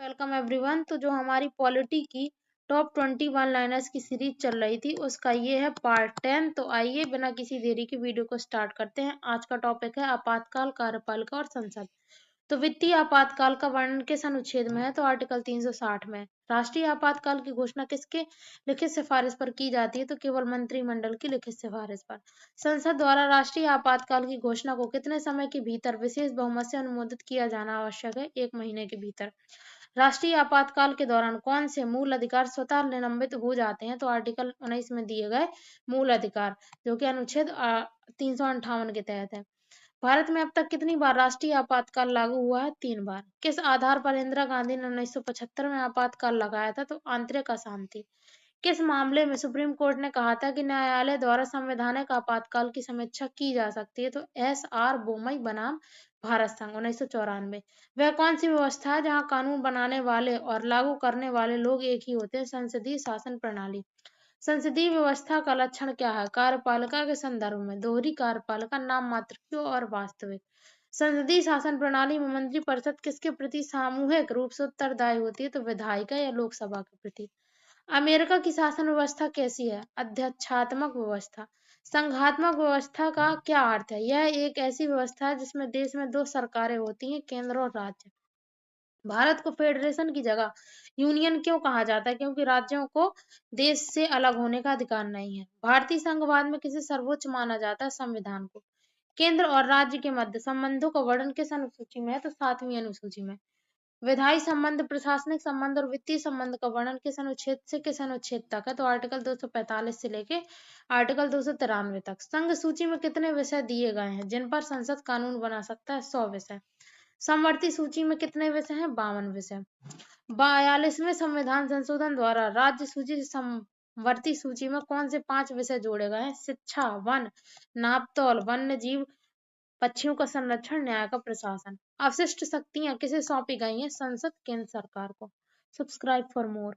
Welcome everyone. तो जो हमारी पॉलिटी की टॉप 21 वन लाइनर्स की सीरीज चल रही थी उसका ये है पार्ट 10। तो आइए बिना किसी देरी के वीडियो को स्टार्ट करते हैं। आज का टॉपिक है आपातकाल, कार्यपालिका और संसद। तो वित्तीय आपातकाल का वर्णन किस अनुच्छेद में है? तो आर्टिकल 360 में। राष्ट्रीय आपातकाल की घोषणा किसके लिखित सिफारिश पर की जाती है? तो केवल मंत्रिमंडल की लिखित सिफारिश पर। संसद द्वारा राष्ट्रीय आपातकाल की घोषणा को कितने समय के भीतर विशेष बहुमत से अनुमोदित किया जाना आवश्यक है? 1 महीने के भीतर। राष्ट्रीय आपातकाल के दौरान कौन से मूल अधिकार स्वतः निलंबित हो जाते हैं? तो आर्टिकल 19 में दिए गए मूल अधिकार, जो कि अनुच्छेद 358 के तहत है। भारत में अब तक कितनी बार राष्ट्रीय आपातकाल लागू हुआ है? 3 बार। किस आधार पर इंदिरा गांधी ने 1975 में आपातकाल लगाया था? तो आंतरिक अशांति। किस मामले में सुप्रीम कोर्ट ने कहा था कि न्यायालय द्वारा संवैधानिक आपातकाल की समीक्षा की जा सकती है? तो S.R. बोमई बनाम भारत संघ 1994। वह कौन सी व्यवस्था है जहां कानून बनाने वाले और लागू करने वाले लोग एक ही होते हैं? संसदीय शासन प्रणाली। संसदीय व्यवस्था का लक्षण क्या है? कार्यपालिका के संदर्भ में दोहरी कार्यपालिका, नाम मात्र की और वास्तविक। संसदीय शासन प्रणाली में मंत्रिपरिषद किसके प्रति सामूहिक रूप से उत्तरदायी होती है? तो विधायिका या लोकसभा के प्रति। अमेरिका की शासन व्यवस्था कैसी है? अध्यक्षात्मक व्यवस्था। संघात्मक व्यवस्था का क्या अर्थ है? यह एक ऐसी व्यवस्था है जिसमें देश में 2 सरकारें होती हैं, केंद्र और राज्य। भारत को फेडरेशन की जगह यूनियन क्यों कहा जाता है? क्योंकि राज्यों को देश से अलग होने का अधिकार नहीं है। भारतीय संघवाद में किसे सर्वोच्च माना जाता है? संविधान को। केंद्र और राज्य के मध्य संबंधों का वर्णन किस अनुसूची में है? तो 7वीं अनुसूची में। विधायी संबंध, प्रशासनिक संबंध और वित्तीय संबंध का वर्णन किस अनुच्छेद से किस अनुच्छेद तक है? तो आर्टिकल 245 से लेके आर्टिकल 293 तक। संघ सूची में कितने विषय दिए गए हैं जिन पर संसद कानून बना सकता है? 100 विषय। समवर्ती सूची में कितने विषय हैं? 52 विषय। 42वें संविधान संशोधन द्वारा राज्य सूची से समवर्ती सूची में कौन से 5 विषय जोड़े गए हैं? शिक्षा, वन, नापतौल, वन्य जीव, पक्षियों का संरक्षण, न्याय का प्रशासन। अवशिष्ट शक्तियां किसे सौंपी गई हैं? संसद, केंद्र सरकार को। Subscribe for more.